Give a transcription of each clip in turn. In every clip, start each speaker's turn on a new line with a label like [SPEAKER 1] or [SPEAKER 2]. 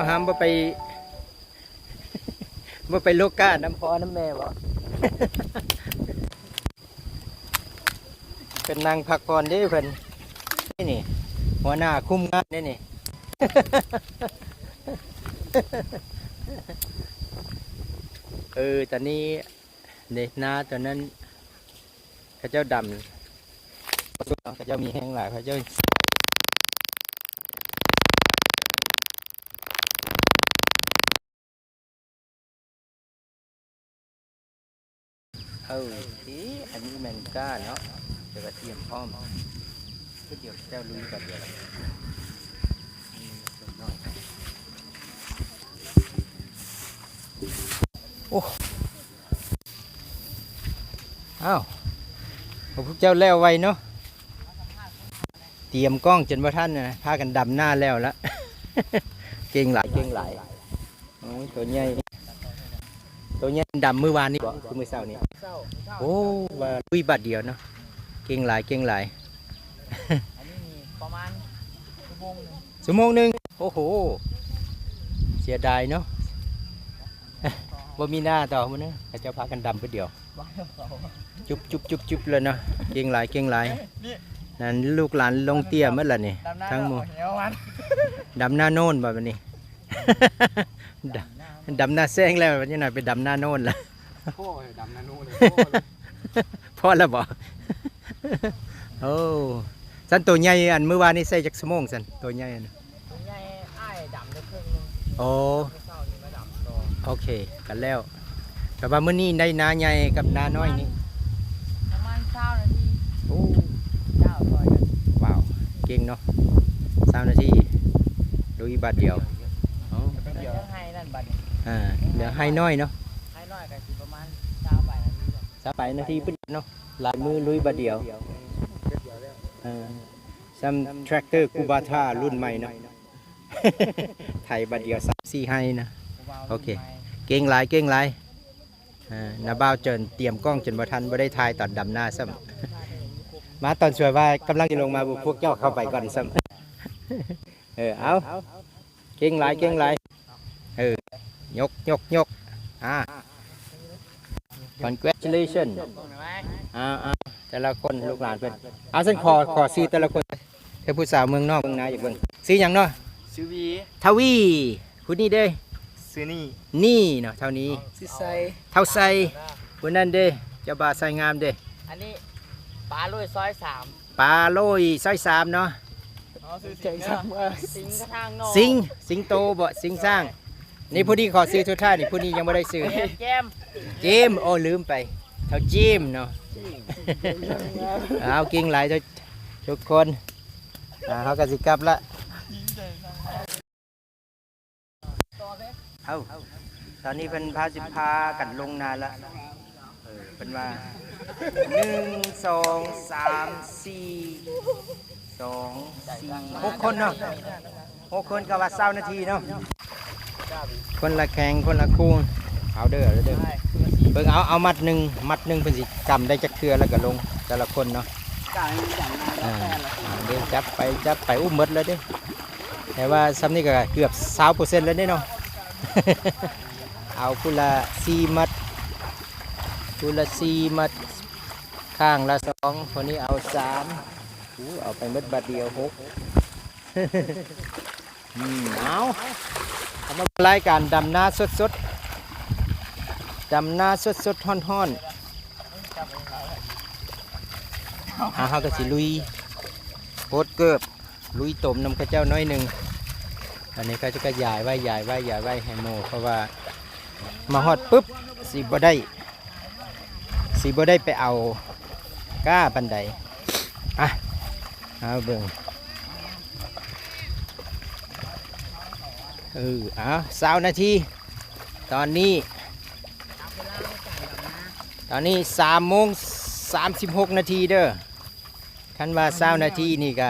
[SPEAKER 1] ห้ามบ่ไปบ่ไปโลกาน้ำพ่อน้ำแม่บ่เป็นนางพักผ่อนเด้เพิ่นนี่หัวหน้าคุมงานนี่ตอนนี้เนี่ยนาตอนนั้นเขาเจ้าดำเขาเจ้ามีแห้งหลายเขาเจ้าที่อันนี้แมงก้าเนาะเดี๋ยวเตรียมพร้อมก็เดี๋ยวเจ้าลุยก่อนเดี๋ยวโอ้อ้าวพวกเจ้าแล้วไวเนาะเตรียมกล้องจนว่าท่านนะพากันดำหน้าแล้วละ เก่งหลายโอ้ยตัวใหญ่ดำเมื่อวานนี้บ่คือเมื่อเช้านี้โอ้ว่าลุยบัดเดียวเนาะเก่งหลายอันนี้มีประมาณชั่วโมงหนึ่งโอ้โหเสียดายเนาะบ่มีหน้าต่อมันนะเขาจะพากันดำก็เดียวจุบเลยเนาะเก่งหลายนั่นลูกหลานลงเตี้ยเมื่อไหร่นี่ทั้งหมดดำหน้าโน่นแบบนี้ ดำหน้าแซงแล้ววันนี้หน่อยไปดำหน้าโน่นละพ่อดำหน้าโน่นพ่อแล้วบอกโอ้สันตัวใหญ่อันเมื่อวานนี้ใส่จักสมองสันตัวใหญ่อันตัวใหญ่อ้ายดำได้ครึ่งนึงโอ้โอเคกันแล้วแต่ว่าเมื่อนี้ได้นาใหญ่กับนาน้อยนี่ประมาณ20 นาทีโอ้9 ซอยกันว้าวเก่งเนาะ20 นาทีลุยบาทเดียวเดี๋ยวให้นั่นบัดเดี๋ยวให้น้อยเนาะให้น้อยก็สิประมาณ20 นาทีปึ๊ดเนาะลายมือลุยบาทเดียวซัมแทรคเตอร์กูบาท่ารุ่นใหม่เนาะไทยบาทเดียว3-4ให้นะโอเคเก่งหลายนาบ่าวเจินเตรียมกล้องจนบ่ทันบ่ได้ถ่ายตอนดำหน้าซ้ำมาตอนสวยว่ากำลังจะลงมาบุกพวกเจ้าเข้าไปก่อนซ้ำเอาเก่งหลายยกcongratulation แต่ละคนลูกหลานเพิ่นเอาฉันขอซื้อแต่ละคนเธอผู้สาวเมืองนอกเมืองนาอยู่เบิ่งซื้อหยังเนาะซื้อวีทวีผู้นี้เด้ซื้อนี่เนาะเท่านี้ซื้อไซเท่าไซคนนั้นเด้เจ้าบ่าวไซงามเด้อันนี้ปลาโรยซอย3เนาะสิงโตบ่สิงสร้างนี่ผู้นี้ขอซื้อทุกท่านนี่ผู้นี้ยังไม่ได้ซื้อเจมโอ้ลืมไปเท่าเจมเนาะเอากิ่งหลายทุกคนเขากสิกลับละเอาตอนนี้เป็นพากันลงนาละเป็นว่า1 2 3 4 6 คนเนาะ6 คนก็ว่า20 นาทีเนาะคนละแข่งคนละคู่เอาเด้อเบิ่งเอามัดหนึ่งเป็นสิกำได้จักเทือแล้วก็ลงแต่ละคนเนาะเดี๋ยวจับไปอุ้มหมดเลยเด้แต่ว่าซ้ำนี่ก็เกือบ20%แล้วเนาะเอาคุละ4 มัดข้างละ2คนนี้เอา3เอาไปมัดบาทเดียว6เอาทำรายการดำหน้าสดฮ้อนเขาก็สิลุยโคตรเกือบลุยต้มน้ำข้าวเจ้าน้อยหนึ่งอันนี้เขาจะก็ย้ายไว้ให้โมเพราะว่ามาฮอดปุ๊บสีบ่ได้ไปเอาก้าบันไดเอาเบิ่ง20 นาทีตอนนี้3:36 นาทีเด้อคันว่า20 นาทีนี่ก็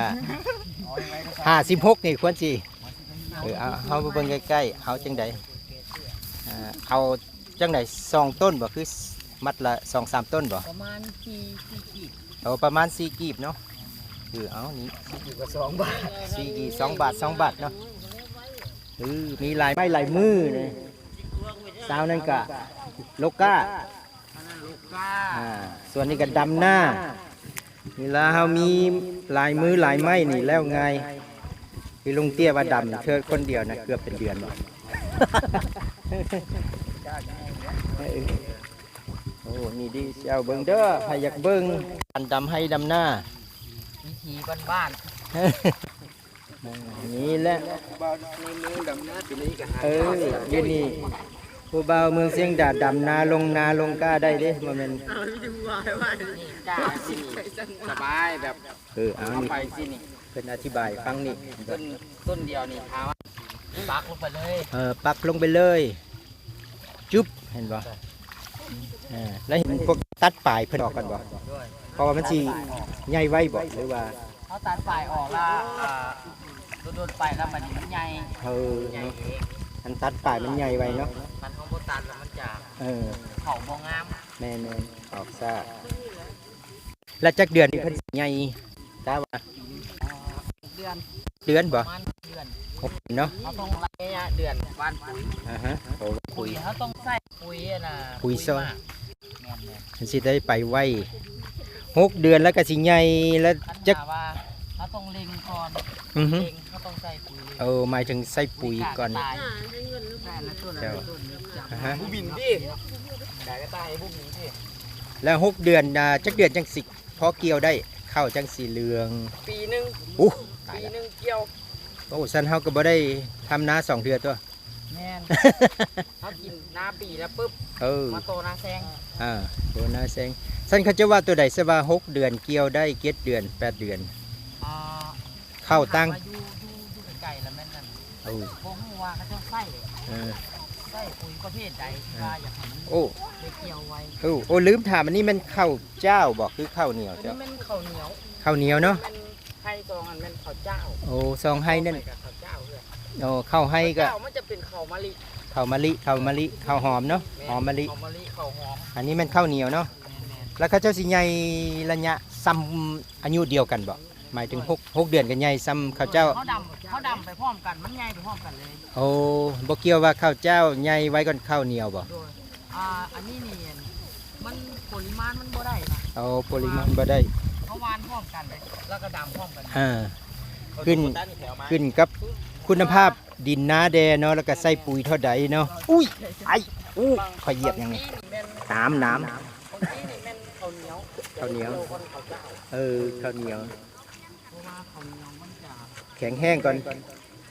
[SPEAKER 1] 56นี่ควรสิเอาไปเบิ่งใกล้ๆเอาจังใดเอาจังใด2 ต้นบ่คือมัดละ 2-3 ต้นบ่ประมาณ4 กีบประมาณ4 กีบเนาะเอานี่4 กีบก็2 บาท4 กีบ2 บาทเนาะ มีลายไม้ลายมือเลยสาวนั่นก็โลก้าส่วนนี้ก็ดำหน้าเวลาเขามีลายมือลายไม้นี่แล้วไงพี่ลุงเตี้ยว่าดำเธอคนเดียวนะเกือบเป็นเดือนโอ้นี่ดีเจ้าเบิ้งเด้อใครอยากเบิ้งอันดำให้ดำหน้า
[SPEAKER 2] วิธีบ้าน
[SPEAKER 1] นี่แหละเดี๋ยวนี้ผู้บ่าวเมืองเสียงดาดำนาลงก้าได้เด้บ่แม่น
[SPEAKER 2] สบายแบบ
[SPEAKER 1] เอานี่
[SPEAKER 2] ไปสินี่
[SPEAKER 1] เป็นอธิบายฟังนี่
[SPEAKER 2] ต้นเดียวนี่เอาปักลงไปเลย
[SPEAKER 1] ปักลงไปเลยจุ๊บเห็นบ่แล้วเห็นพวกตัดปลายเพิ่นออกกันบ่เพราะว่ามันสิใหญ่ไว้บ่หรือว่า
[SPEAKER 2] เขาตัดปลายออกแล้วโดนไปแล้วมันใหญ่
[SPEAKER 1] ใหญ่มันตัดปลายมันใหญ่ไว้เนาะ
[SPEAKER 2] มันของโบตันแล้วมันจะเขาบ่งาม
[SPEAKER 1] แม่นออกซ่าแล้วจักเดือนนี่เพิ่นใหญ่ตาว่า
[SPEAKER 2] เดือน
[SPEAKER 1] บ่เนาะ
[SPEAKER 2] เขาต้องระยะเดือนบ้านปุ๋ยปุ๋ยเขาต้องใส่ปุ๋ยนะ
[SPEAKER 1] ปุ๋ยซอยมันสิได้ไปไว้6 เดือนแล้วก็สิใหญ่แล้วจัก
[SPEAKER 2] ว่าเขาต้องเล็งก่อนเล็งเขาต้องใส่ปุ๋ย
[SPEAKER 1] หมายถึงใส่ปุ๋ยก่อน
[SPEAKER 2] ผู้บินดิแต่ก็ตายผู้บินดิ
[SPEAKER 1] แล้ว6 เดือนจักเดือนจังสิพอเกี่ยวได้เข้าจังสีเหลือง
[SPEAKER 2] ปีนึงปีนึงเกี่ยว
[SPEAKER 1] สันเฮาก็บ่ได้ทำนา2 เดือนตัว
[SPEAKER 2] แม่นเขากินนาปีแล้วปุ๊บมาโตนาแซง
[SPEAKER 1] โตนาแซงสันเขาจะว่าตัวใดซะว่า6 เดือนเกี่ยวได้7 เดือน8 เดือนเข้าตั้ง
[SPEAKER 2] อยู่ไกลแล้วแม่นนั่นบ่ฮู้ว่าเขาจะใส่ปุ๋ยประเภทใดที่ว่าอยากให้มันได้เกี่ยวไว้
[SPEAKER 1] ลืมถามอันนี้มันข้าวเจ้าบอกคือข้าวเหนียว
[SPEAKER 2] เจ้าอันนี้มันข้าวเห
[SPEAKER 1] นียวเนาะ
[SPEAKER 2] ไห้ซองอันเป็นข้าวเจ้า
[SPEAKER 1] ซองไห้นั่นข้าวไห้ก็
[SPEAKER 2] มันจะเป็นข้าวมะลิ
[SPEAKER 1] ข้าวหอมเนาะหอมมะลิ
[SPEAKER 2] ข้าวหอม
[SPEAKER 1] อันนี้มันข้าวเหนียวเนาะแล้วเขาเจ้าสิใหญ่ระยะซ้ำอายุเดียวกันบ่หมายถึง6 เดือนกันใหญ่ซ้ำข้าวเจ้า
[SPEAKER 2] เขาดำไปพร้อมกันมันใหญ่ไปพร้อมกันเลย
[SPEAKER 1] บ่เกี่ยวว่าข้าวเจ้าใหญ่ไว้ก่อนข้าวเหนียวบ่
[SPEAKER 2] อันนี้นี่มันปริมาณมันบ่ได้นะ
[SPEAKER 1] ปริมาณบ่ได้
[SPEAKER 2] เขาวานพร้อมกันเลยแล้วก็ดำพร้อมกัน
[SPEAKER 1] ขึ้นกับคุณภาพดินนาแดเนาะแล้วก็ใส่ปุ๋ยเท่าใดเนาะอุ้ยขอยเหยียบยังไงน้ำ
[SPEAKER 2] ข้าวเหนียว
[SPEAKER 1] ข้าวเหนียวแข็งแห้งก่อน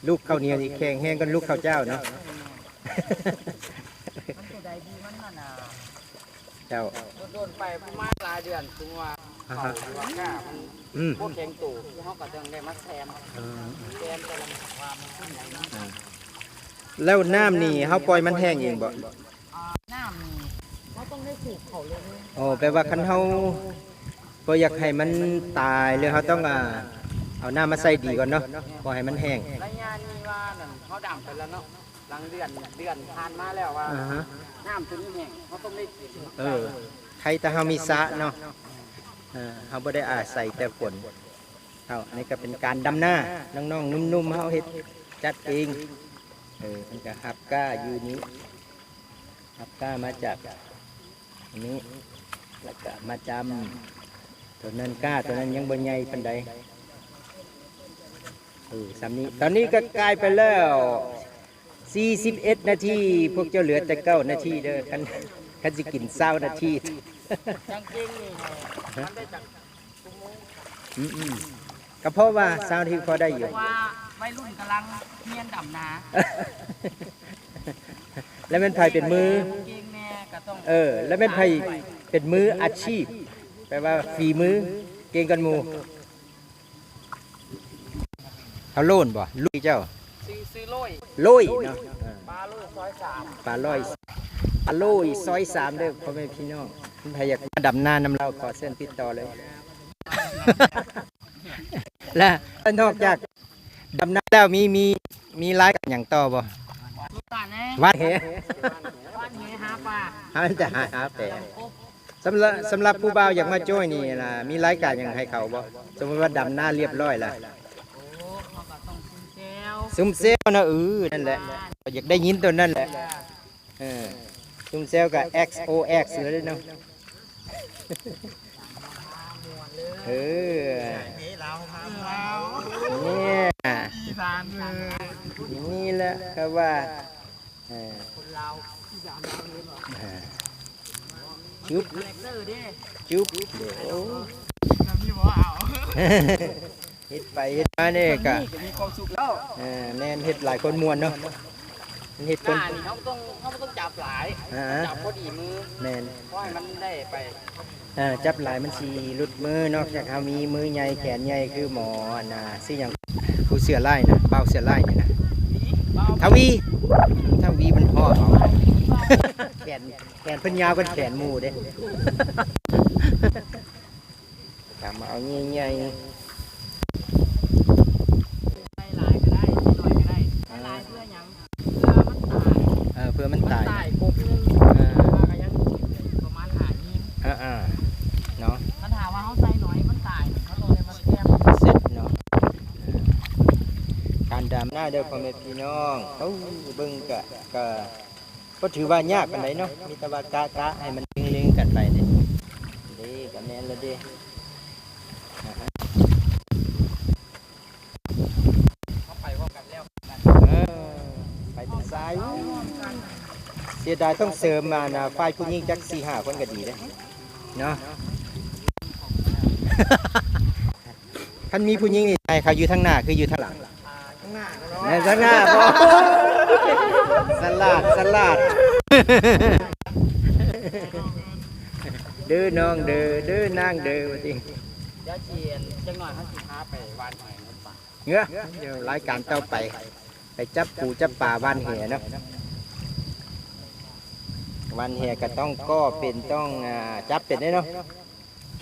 [SPEAKER 1] ลูกข้าวเหนียวนี่แข็งแห้งก่อนลูกข้าวเจ้าเนาะเจ้า
[SPEAKER 2] โดนไปประมาณหลายเดือนถึงว่าเขาว่าก้ามันพวกแข็งตู่ที่เขาก็ต้องได้มาแซมแต่ละว่ามันขึ้นอย่างนี้
[SPEAKER 1] แล้วน้ำนี่เขาปล่อยมันแห้งเองบ่
[SPEAKER 2] น้ำนี่เขาต้องได้สูบเขาเลย
[SPEAKER 1] แปลว่าคันเขาพออยากให้มันตายเลยเขาต้องเอาน้ำมาใส่ดีก่อนเนาะพอให้มันแห้ง
[SPEAKER 2] ระยะนี้ว่าเขาดำไปแล้วเนาะหลังเดือนผ่านมาแล้วว่าน้ำถึงแห้งเขาต้องได้กิน
[SPEAKER 1] ใครแต่เขามีสระเนาะเขาไม่ได้อาศัยแต่ฝนอันนี้ก็เป็นการดำหน้าน้องๆนุ่มๆเขาเฮ็ดจัดเองมันก็ฮับก้าอยู่นี้ฮับก้ามาจากอันนี้แล้วก็มาจำตัวนั้นก้าตัวนั้นยังบนใหญ่ปันใดสามนี้ตอนนี้ก็กลายไปแล้ว41 นาทีพวกเจ้าเหลือแต่9 นาทีเด้อคันสิกิน20 นาที
[SPEAKER 2] จังจริงนี่มันได้จาก
[SPEAKER 1] ก็เพราะว่า20 นาทีพอได้อยู่
[SPEAKER 2] ว่าวัยรุ่นกำลังเมียนดำนา
[SPEAKER 1] แล้วมันไผ่เป็นมือแล้วมันไผ่เป็นมืออาชีพแปลว่าฝีมือเก่งกันหมู่เขาโล่นบ่ลุยเจ้า
[SPEAKER 2] ซื้อ
[SPEAKER 1] โล่ยเนาะ
[SPEAKER 2] ปลาโล่ซอย3
[SPEAKER 1] ปลาโล่ยซอย3เด้อพ่อแม่พี่น้องคุณไผอยากมาดำนาน้ำเราขอเส้นติดต่อเลยและนอกจากดำนาแล้วมีรายการอย่างต่อบ่วัดเห
[SPEAKER 2] หาปลา
[SPEAKER 1] จะหาปลาสำหรับผู้บ่าวอยากมาจ้อยนี่นะมีรายการอย่างให้เขาบ่สมมติว่าดำนาเรียบร้อยแล้ว
[SPEAKER 2] เขาก็ต้อง
[SPEAKER 1] ซุ่มเซลนะนั่นแหละอยากได้ยินตัวนั่นแหละซุ่มเซลกับ XOX เลยเนาะเนี่ยนี่แหละครับว่าจุ๊บจุ๊บเดี๋ยวเฮ็ดไปเฮ็ดมาเนี่ยก็
[SPEAKER 2] มีความสุขแล้ว
[SPEAKER 1] แน่นเฮ็ดหลายคนม่วนเนาะเฮ็ดคน
[SPEAKER 2] นี่เขาต้องจับหลายจับพอดีมือ
[SPEAKER 1] แม่น
[SPEAKER 2] เพราะให้มันได้ไป
[SPEAKER 1] จับหลายมันสิหลุดมือนอกจากเฮามีมือใหญ่แขนใหญ่คือหมอน่ะสิหยังผู้เสื้อลายนะเป้าเสื้อลายนี่นะทวีมันพ่อเอาแขนเพิ่นยาวกว่าแขนหมู่เด้ถามมาเอาใหญ่ๆ
[SPEAKER 2] หลายก็ได้หน่อยก็ได้หลายเพื่อหยังเพื่อมันตาย
[SPEAKER 1] เพื่อมันตาย
[SPEAKER 2] ปุ๊บนึงก็ยังประมาณ5นิ้ว
[SPEAKER 1] เนาะ
[SPEAKER 2] ถ้าถามว่าเขาใส่หน่อยมันตายเขาต้องได้มาแก้ม
[SPEAKER 1] เสร็จเนาะการดำหน้าเด้อพ่อแม่พี่น้องเบิ่งก็ถือว่ายากปานใดเนาะมีแต่ว่ากะให้มันลิงๆกันไปเด้ก็แม่นแล้วเด้
[SPEAKER 2] เขาไปว่ากันแล้ว
[SPEAKER 1] ไปเป็นสายเสียดายต้องเสริมมานะฝ่ายผู้หญิงจัก 4-5 คนก็ดีเด้เนาะ คันมีผู้หญิงนี่ใครเขาอยู่ทางหน้าคืออยู่ทางหลัง
[SPEAKER 2] ข้างหน้าก็ร้อ
[SPEAKER 1] ในทางหน้าบ่สลัดเด้อน้องเด้อนางเด้อว่าติ
[SPEAKER 2] เดี๋ยวเชียนจังหน่อยเขาสิพาไปวานหอยมันป่า
[SPEAKER 1] เงื้อเดี๋ยวรายการต่อไปจับปูจับป่าบ้านแห่เนาะวันแห่ก็ต้องจับเป็ดได้เนาะ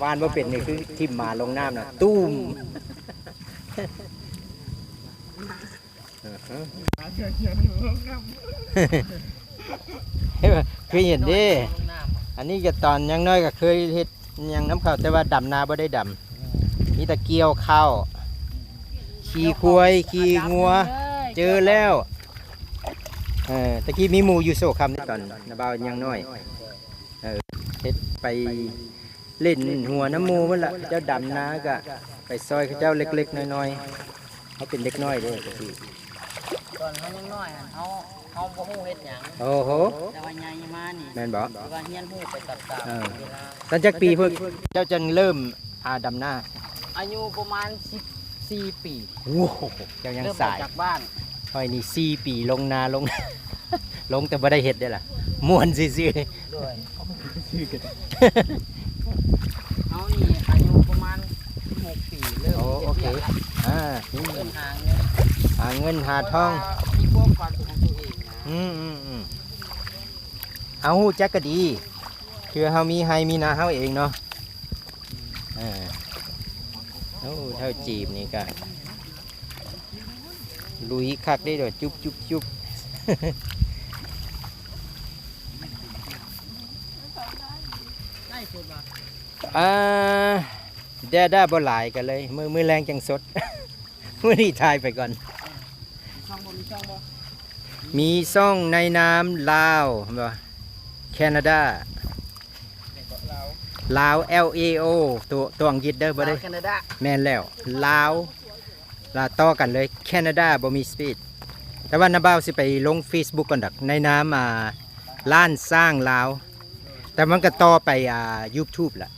[SPEAKER 1] วานบ่เป็ดนี่คือทิ่มมาลงน้ำน่ะตุ้มเคยเห็นดิ อันนี้ก็ตอนยังน้อยก็เคยเฮ็ดยังน้ำข้าวแต่ว่าดำนาบ่ได้ดำมีแต่เกี่ยวข้าวขี่ควายขี่งัวเจอแล้วตะกี้มีหมูอยู่โซคำนี่ตอนนาบ่าวยังน้อยเฮ็ดไปเล่นหัวน้ำหมูมันละเจ้าดำนาก็ไปซอยเขาเจ้าเล็กๆน้อยๆเขาเป็นเล็กน้อยเด้ตะกี้
[SPEAKER 2] ตอนเขายังน้อยเขาบ่ฮู้เฮ็ดหยัง
[SPEAKER 1] โอ้โห
[SPEAKER 2] แต่ว่าใหญ่มานี่
[SPEAKER 1] แม่นบ่
[SPEAKER 2] แต่ว่าเฮียนฮู้ไปตัดเวลา
[SPEAKER 1] ตอนจักปีเพิ่งเจ้าจึงเริ่มดำนา
[SPEAKER 2] อายุประมาณ14 ปี
[SPEAKER 1] โอ้โหเจ้ายัง
[SPEAKER 2] เริ่มอ
[SPEAKER 1] สา
[SPEAKER 2] อก
[SPEAKER 1] ย
[SPEAKER 2] จากบ้าน
[SPEAKER 1] หอยนี่4 ปีลงนาลง ลงแต่บ่ได้เฮ็ดได้ล่ะม่วนซื่อ
[SPEAKER 2] ด้วยเขานี่อายุประมาณ16 ปีเริ่ม
[SPEAKER 1] โอเค
[SPEAKER 2] เริ่มหาเงิน
[SPEAKER 1] หาเงินหาทอง
[SPEAKER 2] มีความฝันของตัวเองนะ
[SPEAKER 1] เอาฮู้จักก็ดีคือเฮามีให้มีนาเฮาเองเนาะเท่าจีบนี่ก็ลุยคักได้ดอกจุ๊บ
[SPEAKER 2] ได้สุดว่ะ
[SPEAKER 1] ได้บ่หลายกันเลยมือแรงจังสด มื้อนี้ทายไปก่อน
[SPEAKER 2] ช่องบ่มีช่องบ่
[SPEAKER 1] มีซ่องในน้ำลาวบ่แคนาดาลาว LAO ตัวอังกฤษเด้อบ่ได้
[SPEAKER 2] แคนาดา
[SPEAKER 1] แม่นแล้วลาวต่อกันเลยแคนาดาบ่มีสปีดแต่ว่านาบ่าวสิไปลง Facebook ก่อนดักในน้ำล้านสร้างลาวแต่มันก็ต่อไปYouTube ล่ะ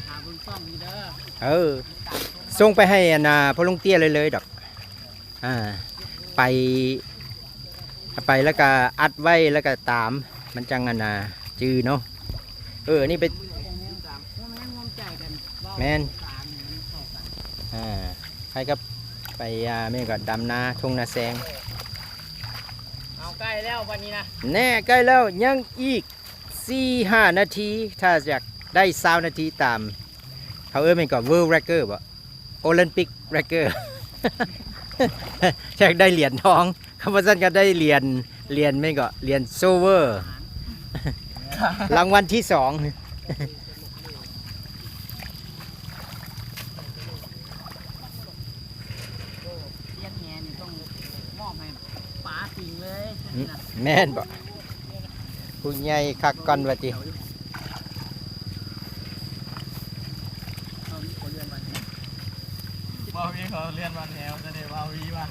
[SPEAKER 2] หาเบิ่งช่องนี่เด้อ
[SPEAKER 1] ส่งไปให้พ่อลุงเตี้ยเลยดอกไปแล้วก็อัดไว้แล้วก็ตามมันจังจือเนาะนี่ไปแม่นใครก็ไปแม่ก็ดำนาทุ่งนาแซง
[SPEAKER 2] เอาใกล้แล้ววันนี้นะ
[SPEAKER 1] แน่ใกล้แล้วยังอีก 4-5 นาทีถ้าอยากได้20 นาทีตามเขาแม่นก็ World Record บ่ Olympic Record อยากได้เหรียญทองคำว่าสั้นก็ได้เหรียญไม่ก็เหรียญโซเวอร์ รางวัลที่ 2
[SPEAKER 2] เลี้ยงแหนี่ต้อง
[SPEAKER 1] แม่นบ่ผู้ใหญ่คักก่อนว่าติ
[SPEAKER 2] บ่าววีเขาเรียนวันแถวจะได้บ่าววีว่า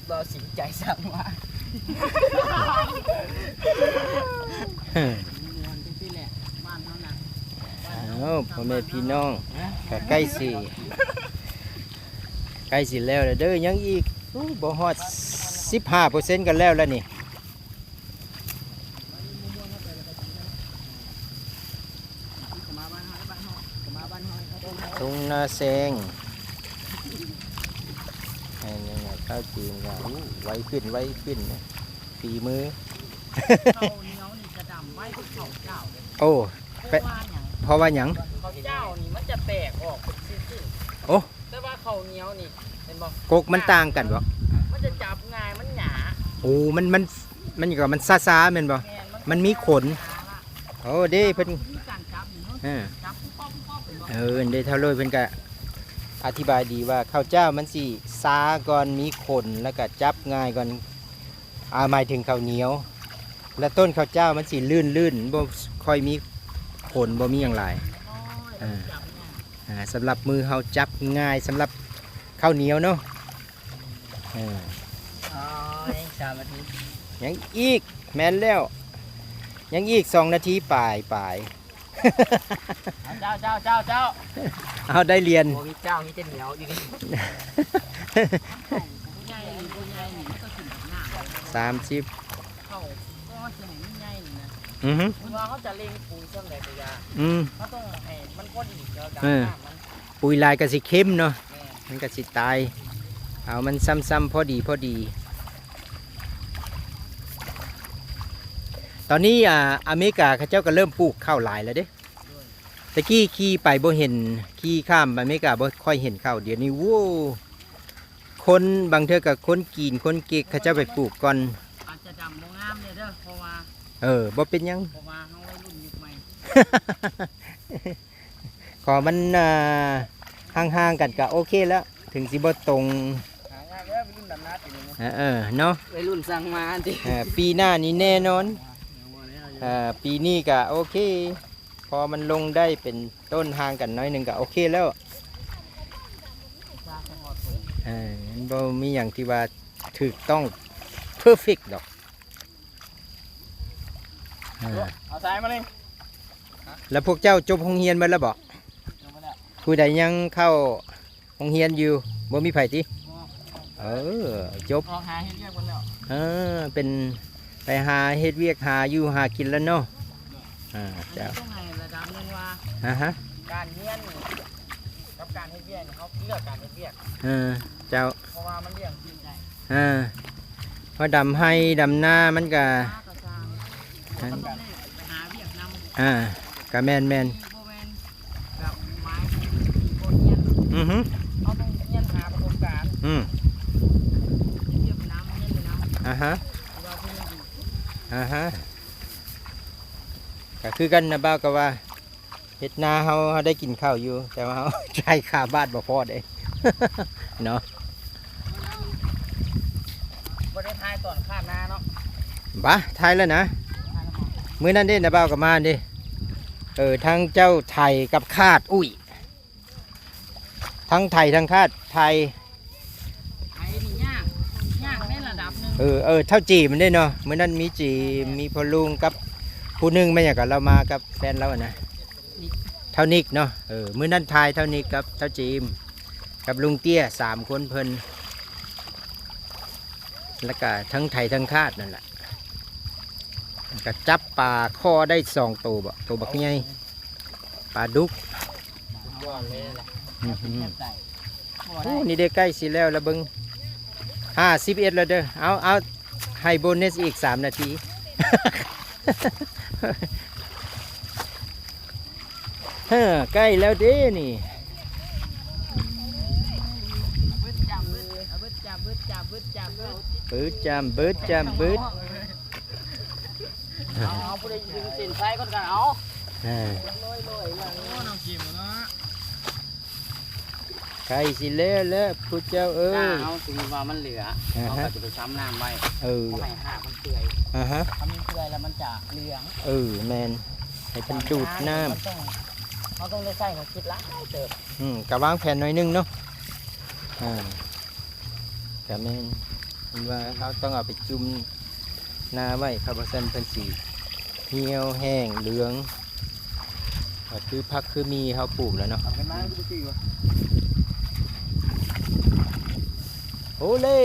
[SPEAKER 2] บ่าวสิใจสั่งว่าที่แหละบ้านเขาน่ะ
[SPEAKER 1] อ้าวพ่อแม่พี่น้องก็ใกล้สิแล้วเด้อยังอีกบ่ฮอด 15% กันแล้วนี่ตรงนาแซงนี่ข้าวจีนก็ไวขึ้นนะฝีมือ
[SPEAKER 2] ข้าวเหนียวนี่จะดำไว้คือข้าวเจ้า
[SPEAKER 1] โอ้
[SPEAKER 2] เพราะว่าหยัง
[SPEAKER 1] เพราะว่าหยัง
[SPEAKER 2] ข้าวเจ้านี่มันจะแตกออกเป็นชิ้น
[SPEAKER 1] โอ้
[SPEAKER 2] ๆแต่ว่าข้าวเหนียวนี่เห็นบ่
[SPEAKER 1] กกมันต่างกันบ่
[SPEAKER 2] มันจะจับง่ายมันหยา
[SPEAKER 1] โอ้มันก็มันซาๆแม่นบ่
[SPEAKER 2] แม่น
[SPEAKER 1] มันมีขน โอ้เด้เพิ่น
[SPEAKER 2] มีการจับนี่เนาะ จับป๊อบๆเป็นบ่
[SPEAKER 1] เด้เท่าเลยเพิ่นก็อธิบายดีว่าข้าวเจ้ามันสิซาก่อนมีขนแล้วก็จับง่ายก่อนหมายถึงข้าวเหนียว และต้นข้าวเจ้ามันสิลื่นบ่ค่อยมีขนบ่มีหยังหลาย
[SPEAKER 2] น้อยจับง่าย
[SPEAKER 1] สำหรับมือเฮาจับง่ายสำหรับข้าวเหนียวเนาะ
[SPEAKER 2] อ๋อ3นาที
[SPEAKER 1] ยังอีกแม่นแล้วยังอีก2 นาทีปลาย
[SPEAKER 2] เจ้า
[SPEAKER 1] เอาได้เรียน
[SPEAKER 2] โอ้มีเจ้ามีแต่เหนียวอยู่นี่ใหญ่นี่มันก็ขึ้นหน้า
[SPEAKER 1] 30
[SPEAKER 2] เข้าก็จะให้มันใหญ่นี่นะ
[SPEAKER 1] อือฮึ
[SPEAKER 2] เพราะว่าเขาจะเล็งปูช่วงใดก็ยา
[SPEAKER 1] อืม
[SPEAKER 2] เขาต้องให้มันพอดีเกี่ยวกับ
[SPEAKER 1] เออ
[SPEAKER 2] น้ำมัน
[SPEAKER 1] ปุ๋ยลายก็สิเข้มเนาะ
[SPEAKER 2] แม่
[SPEAKER 1] มันก็สิตายเอามันซ้ำๆพอดี ตอนนี้อเมริกาเขาเจ้าก็เริ่มปลูกข้าวหลายแล้วเด้ตะกี้ขี่ไปบ่เห็นขี่ข้ามไปอเมริกาบ่ค่อยเห็นข้าวเดี๋ยวนี้โว้คนบางเทื่อกับคนกีนคนเก๊กเขาเจ้าไปปลูกก่อน
[SPEAKER 2] อาจจะดำบ่งามเลยเด้อเพราะว่า
[SPEAKER 1] บ่เป็นหยัง
[SPEAKER 2] เพราะว่าเขาวัยรุ่นยุคใหม่
[SPEAKER 1] ขอมันห่างๆกันก็โอเคแล้ว ถึงสิบ่ตรง
[SPEAKER 2] หายากแล้ววัยรุ่นดำน้ำปีนี้
[SPEAKER 1] เนาะ
[SPEAKER 2] วัยรุ่นสั่งมาดิ
[SPEAKER 1] ปีหน้านี้แน่นอนปีนี้ก็โอเค พอมันลงได้เป็นต้นห่างกันน้อยหนึงก็โอเคแล้วมันบ่มีอย่างที่ว่าถูกต้อง perfect ดอก
[SPEAKER 2] เอาสายมาเลย
[SPEAKER 1] แล้วพวกเจ้าจบโรงเรียนมาแล้วบ่
[SPEAKER 2] จบมาแล้ว
[SPEAKER 1] ผู้ใดยังเข้าโรงเรียนอยู่บ่มีไผติจบ
[SPEAKER 2] ออกหาเฮ็ดเรียกกันแล้ว
[SPEAKER 1] เป็นไปหาเฮ็ดเวียกหาอยู่หากินแล้วเนาะเจ้า
[SPEAKER 2] ต้องให้ระดับหนึงว่า
[SPEAKER 1] ฮะ
[SPEAKER 2] การเรียนนี่กับการเฮ็ดเวียกนี่เขาเลือกการเฮ็ดเวียก
[SPEAKER 1] เจ้า
[SPEAKER 2] เพราะว่ามันเลี้ยงจริงใจ
[SPEAKER 1] พอดำให้ดำหน้ามันก็
[SPEAKER 2] หากระซางเขาต้องได้ไปหาเวียกนำ
[SPEAKER 1] ก็แม่น
[SPEAKER 2] โบแมนกับไม้โบเนียน
[SPEAKER 1] อือฮึ
[SPEAKER 2] เขาต้องเนียนหาประสบการณ์
[SPEAKER 1] อืม
[SPEAKER 2] เทียบน้ำเนียนเลยน้ำ
[SPEAKER 1] อ่าฮะ
[SPEAKER 2] เราที่นี่ดี
[SPEAKER 1] ก็คือกันนะบ่าวก็ว่าเฮ็ดนาเฮาได้กินข้าวอยู่ แต่ว่าเฮา ใช้ค่าบ้านบ่พอเด้ เนาะ
[SPEAKER 2] บริทายตอนข้ามนาเนาะ
[SPEAKER 1] บ้าไทยแล้วนะ
[SPEAKER 2] ทายแล้วบอก
[SPEAKER 1] มื้อนั้นเด้นะบ่าวก็มาเด้ทั้งเจ้าไทยกับคาดอุ้ยทั้งไทยทั้งคาดไทย
[SPEAKER 2] ไอ้นี่ยากในระดับหนึง
[SPEAKER 1] เท่าจีมันได้เนาะมื้อนั้นมีจีมีพ่อลุงกับผู้หนึงแม่นหยังกับเรามากับแฟนเราอะนะเท่านิกเนาะมื้อนั้นทายเท่านิกกับเท่าจีมกับลุงเตี้ย3 คนเพิ่นแล้วก็ทั้งไทยทั้งคาดนั่นแหละก็จับปลาข้อได้2 ตัวบ่ตัวบักใหญ่ปลาดุก
[SPEAKER 2] ยอดเลยแหละ
[SPEAKER 1] อื้อหือ
[SPEAKER 2] แทบใจบ่
[SPEAKER 1] โอ้
[SPEAKER 2] ได้
[SPEAKER 1] นี่ได้ใกล้สิแล้วละเบิง51แล้วเด้อเอาให้โบนัสอีก3 นาที ใกล้แล้วเด้นี่
[SPEAKER 2] บึดจับบึดเอาบึดจับบึดจับบึดจับบึด
[SPEAKER 1] ปืดจำบืดจำบืด
[SPEAKER 2] เอาผู้ใดดึงเส้นสายก่อนกันเอา
[SPEAKER 1] อ่า
[SPEAKER 2] ลอยๆอย่างนี้น้ำจิ้มเนาะ
[SPEAKER 1] ใครสิเล่แล้วผู้เจ้าเอ้
[SPEAKER 2] ถ้าย เอาถึงว่ามันเหลือเขาก็จะไปช้ำน้ำไว้
[SPEAKER 1] เออ
[SPEAKER 2] เขาให้หากมันเปื่อย
[SPEAKER 1] ฮะ
[SPEAKER 2] ถ้ามันเปื่อยแล้วมันจะเหลือง
[SPEAKER 1] แมนให้เป็นดูดน้
[SPEAKER 2] มันต้องเขาต้องได้ใส่หัวคิดละเติบ
[SPEAKER 1] ำก็วางแผนหน่อยนึงเนาะก็แมนเห็นว่าเขาต้องเอาไปจุ่มนาไว้ครับเพราะฉะนั้นเป็นสีเหี่ยวแห้งเหลืองก็คือพักคือมีเขาปลูกแล้วเนาะ
[SPEAKER 2] ทำกันมาดูสิวะ
[SPEAKER 1] โอ้เล่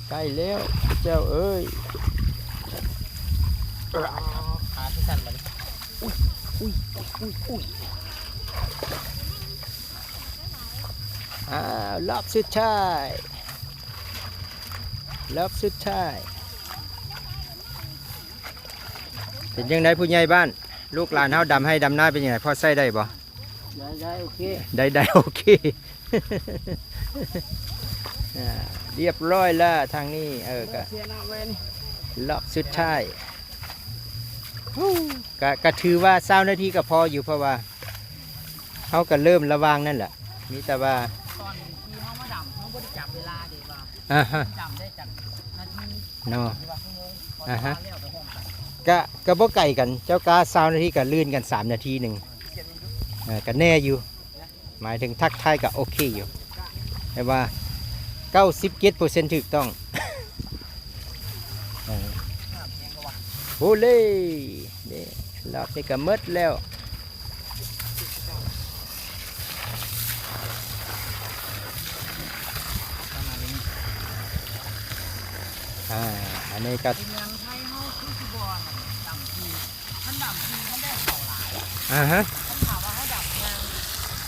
[SPEAKER 1] ใกล้แล้วเจ้าเอ้ย
[SPEAKER 2] ขาที่สั่นมัน
[SPEAKER 1] รอบสุดท้ายรอบสุดท้ายเป็นยังไงผู้ใหญ่บ้านลูกหลานเฮาดำให้ดำหน้าเป็นยังไงพ่อใส่ได้บ่
[SPEAKER 2] ได้โอเค
[SPEAKER 1] ได้โอเค เรียบร้อยแล้วทางนี้ก็
[SPEAKER 2] เสียหน้าเว้น
[SPEAKER 1] รอบสุดท้ายก็ถือว่า20 นาทีก็พออยู่เพราะว่าเขาก็เริ่มระวังนั่นแหละมีแต่ว่า
[SPEAKER 2] ตอนที่เขามาดำเขาไม่ได้จับเวลาเดี๋ยวว่า จำได้จากนาที
[SPEAKER 1] เนาะ
[SPEAKER 2] หรือว่าชั่วโมงพอ
[SPEAKER 1] อ่าฮะ
[SPEAKER 2] เลี้ยวไปห้องกัน
[SPEAKER 1] ก็บ่ไก่กันเจ้ากา20 นาทีก็ลื่นกัน3 นาทีหนึ่งก็แน่อยู่ หมายถึงทักทายก็โอเคอยู่แต่ว่า97%ถูกต้องโอ้เล่นี่รอบนี้ก็หมดแล้วอันนี้ก็
[SPEAKER 2] เป็นยังไทยเขาคือสิบอลดำทีท่านดำทีท่านได้เข่าหลาย
[SPEAKER 1] ฮะ
[SPEAKER 2] ท่านถามว่าเขาดำงาน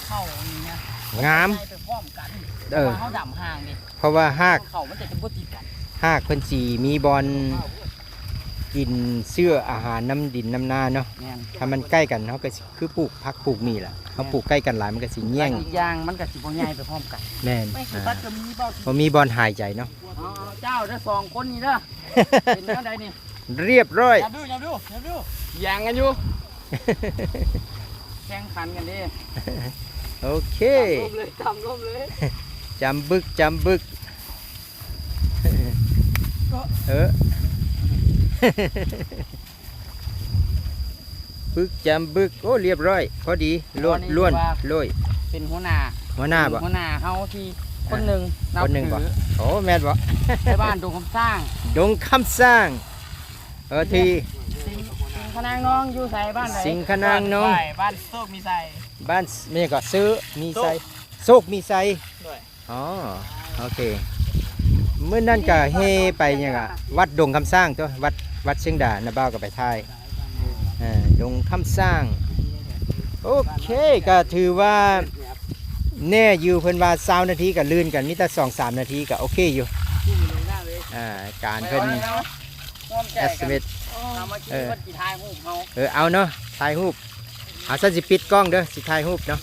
[SPEAKER 2] เข่านี่นะ
[SPEAKER 1] งาม
[SPEAKER 2] ไปพร้อมกัน
[SPEAKER 1] เออ
[SPEAKER 2] ว่าเขาดำห่างดิ
[SPEAKER 1] เพราะว่าหาก
[SPEAKER 2] เข่ามันจะบุติดกัน
[SPEAKER 1] เพิ่นสีมีบอลกินเสื้ออาหารน้ำดินน้ำนาเนาะ
[SPEAKER 2] เนี่ย
[SPEAKER 1] ถ้ามันใกล้กันเขาก็สิคือปลูกพักปลูกมีแหละเขาปลูกใกล้กันหลายมันก็สิแย่ง
[SPEAKER 2] อีกอย่างมันกับสิบใหญ่ไปพร้อมกัน
[SPEAKER 1] แน่น
[SPEAKER 2] ไม่คือบัดจะมีเบ้า
[SPEAKER 1] พอมีบอลหายใจเนาะ
[SPEAKER 2] เอาเจ้าได้2 คนนี่เด้อเป็นเท่าใดนี่
[SPEAKER 1] เรียบร้อย
[SPEAKER 2] อย่าดูอย่างกันอยู่แข่งขันกันดิ
[SPEAKER 1] โอเค
[SPEAKER 2] ทำร่มเลย
[SPEAKER 1] จำบึกบึกจำบึกโอ้เรียบร้อยพอดีล้วนโรย
[SPEAKER 2] เป็นหัวหน้า
[SPEAKER 1] หัวหน้าบ่
[SPEAKER 2] หัวหน้าเขาที่คนหนึ่งนับ
[SPEAKER 1] คนหนึ่งบ่
[SPEAKER 2] ถือ
[SPEAKER 1] โอ้แม่นบ่
[SPEAKER 2] ในบ้านดงคำสร้าง
[SPEAKER 1] ดงคำสร้างที่
[SPEAKER 2] สิงขนางน้องอยู่ใส่บ้านไหน
[SPEAKER 1] สิงขนางน้อง
[SPEAKER 2] บ้านโซกมีใส่
[SPEAKER 1] บ้านนี่ก็ซื้อมีไซโซกมีไซ
[SPEAKER 2] ด้วย
[SPEAKER 1] อ๋อโอเคเมื่อนั่นก็เฮไปเนี่ยก็วัดดงคำสร้างตัววัดเชียงดานาบ้าวก็ไปถ่ายดงคำสร้างโอเคก็ถือว่าแน่อยู่เพิ่นว่า20 นาทีก็ลื่นกันมีแต่2-3 นาทีก็โอเคอยู่การเพิ่น estimate
[SPEAKER 2] เอามาคิดว่ากี่ทายหูเขา
[SPEAKER 1] เอาเนาะถ่ายรูปเอาซะสิปิดกล้องเด้อสิถ่ายรูปเนาะ